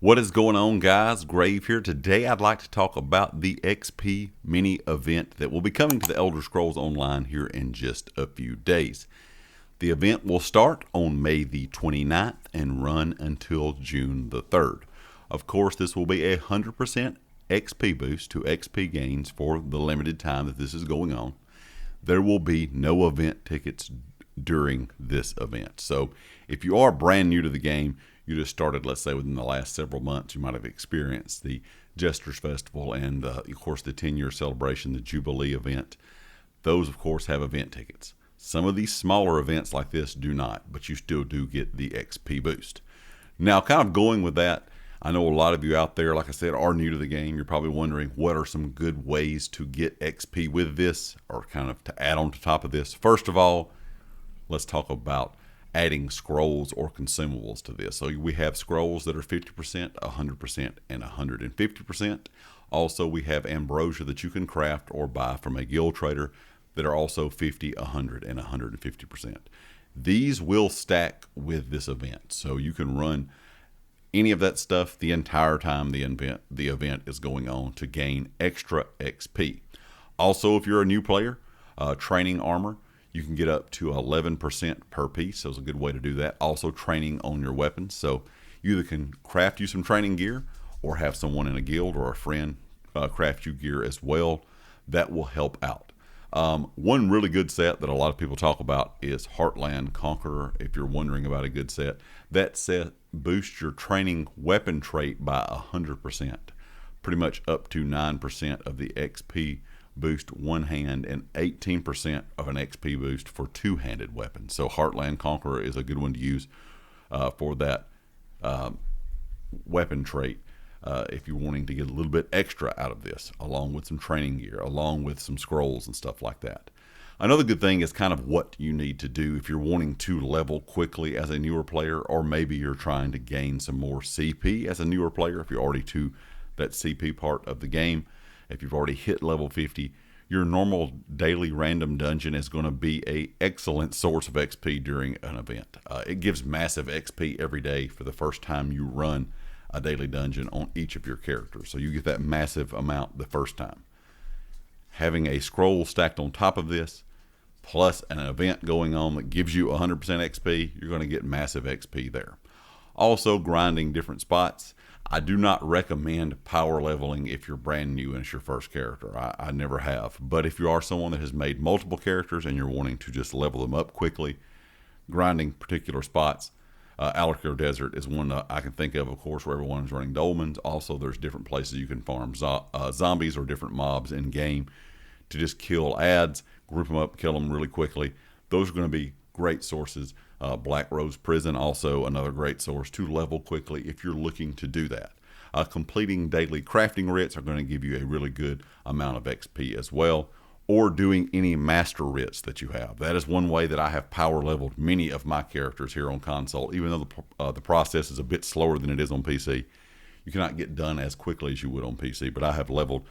What is going on, guys? Grave here. Today I'd like to talk about the XP mini event that will be coming to the Elder Scrolls Online here in just a few days. The event will start on May the 29th and run until June the 3rd. Of course, this will be a 100% XP boost to XP gains for the limited time that this is going on. There will be no event tickets during this event. So if you are brand new to the game, you just started, let's say, within the last several months, you might have experienced the Jesters Festival and, of course, the 10-year celebration, the Jubilee event. Those, of course, have event tickets. Some of these smaller events like this do not, but you still do get the XP boost. Now, kind of going with that, I know a lot of you out there, like I said, are new to the game. You're probably wondering what are some good ways to get XP with this, or kind of to add on to top of this. First of all, let's talk about adding scrolls or consumables to this. So we have scrolls that are 50%, 100%, and 150%. Also, we have ambrosia that you can craft or buy from a guild trader that are also 50, 100, and 150%. These will stack with this event. So you can run any of that stuff the entire time the event is going on to gain extra XP. Also, if you're a new player, training armor, you can get up to 11% per piece, so it's a good way to do that. Also, training on your weapons. So you either can craft you some training gear or have someone in a guild or a friend craft you gear as well. That will help out. One really good set that a lot of people talk about is Heartland Conqueror. If you're wondering about a good set, that set boosts your training weapon trait by 100%, pretty much up to 9% of the XP boost one hand and 18% of an XP boost for two-handed weapons. So Heartland Conqueror is a good one to use for that weapon trait if you're wanting to get a little bit extra out of this, along with some training gear, along with some scrolls and stuff like that. Another good thing is kind of what you need to do if you're wanting to level quickly as a newer player, or maybe you're trying to gain some more CP as a newer player if you're already to that CP part of the game. If you've already hit level 50, your normal daily random dungeon is going to be an excellent source of XP during an event. It gives massive XP every day for the first time you run a daily dungeon on each of your characters. So you get that massive amount the first time. Having a scroll stacked on top of this, plus an event going on that gives you 100% XP, you're going to get massive XP there. Also, grinding different spots. I do not recommend power leveling if you're brand new and it's your first character. I never have. But if you are someone that has made multiple characters and you're wanting to just level them up quickly, grinding particular spots, Alarcare Desert is one that I can think of course, where everyone is running dolmens. Also, there's different places you can farm zombies or different mobs in game to just kill ads, group them up, kill them really quickly. Those are going to be great sources. Black Rose Prison, also another great source to level quickly if you're looking to do that. Completing daily crafting writs are going to give you a really good amount of XP as well, or doing any master writs that you have. That is one way that I have power leveled many of my characters here on console, even though the process is a bit slower than it is on PC. You cannot get done as quickly as you would on PC, but I have leveled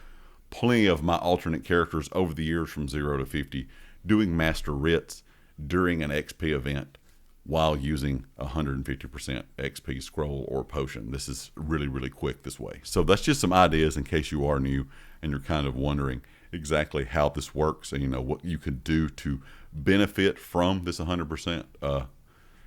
plenty of my alternate characters over the years from 0 to 50 doing master writs during an XP event while using 150% XP scroll or potion. This is really, really quick this way. So that's just some ideas in case you are new and you're kind of wondering exactly how this works and what you could do to benefit from this 100%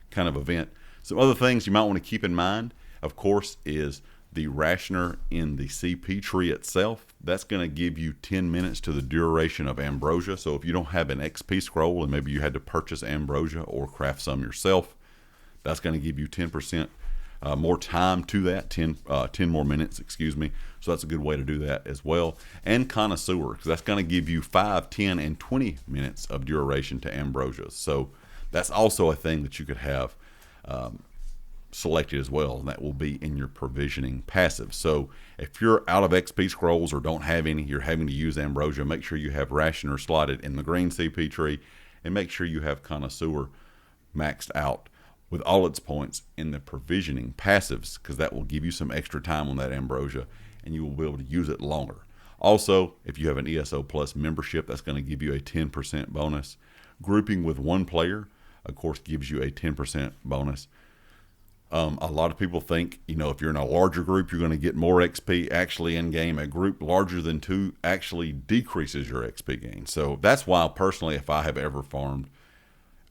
kind of event. Some other things you might want to keep in mind, of course, is the rationer in the CP tree itself. That's going to give you 10 minutes to the duration of ambrosia. So if you don't have an XP scroll and maybe you had to purchase ambrosia or craft some yourself, that's going to give you 10% more time to that, 10 more minutes, excuse me. So that's a good way to do that as well. And connoisseur, because that's going to give you 5, 10, and 20 minutes of duration to ambrosia. So that's also a thing that you could have selected as well, and that will be in your provisioning passive. So if you're out of XP scrolls or don't have any, you're having to use ambrosia, make sure you have rationer slotted in the green CP tree, and make sure you have connoisseur maxed out with all its points in the provisioning passives, because that will give you some extra time on that ambrosia and you will be able to use it longer. Also, if you have an ESO Plus membership, that's going to give you a 10% bonus. Grouping with one player, of course, gives you a 10% bonus. A lot of people think, if you're in a larger group, you're going to get more XP. Actually, in game, a group larger than 2 actually decreases your XP gain. So that's why, personally, if I have ever farmed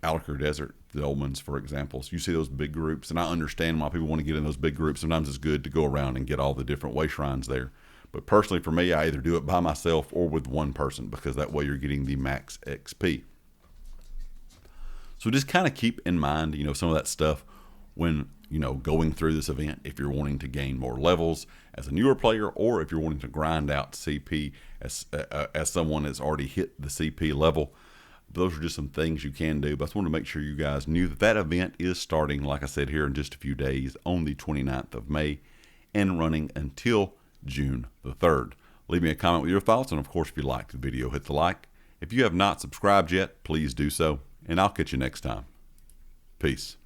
Alacre Desert, the old ones, for example, so you see those big groups, and I understand why people want to get in those big groups. Sometimes it's good to go around and get all the different way shrines there. But personally, for me, I either do it by myself or with one person, because that way you're getting the max XP. So just kind of keep in mind, some of that stuff when, going through this event, if you're wanting to gain more levels as a newer player, or if you're wanting to grind out CP as someone that's already hit the CP level. Those are just some things you can do. But I just want to make sure you guys knew that event is starting, like I said, here in just a few days on the 29th of May and running until June the 3rd. Leave me a comment with your thoughts, and of course, if you liked the video, hit the like. If you have not subscribed yet, please do so, and I'll catch you next time. Peace.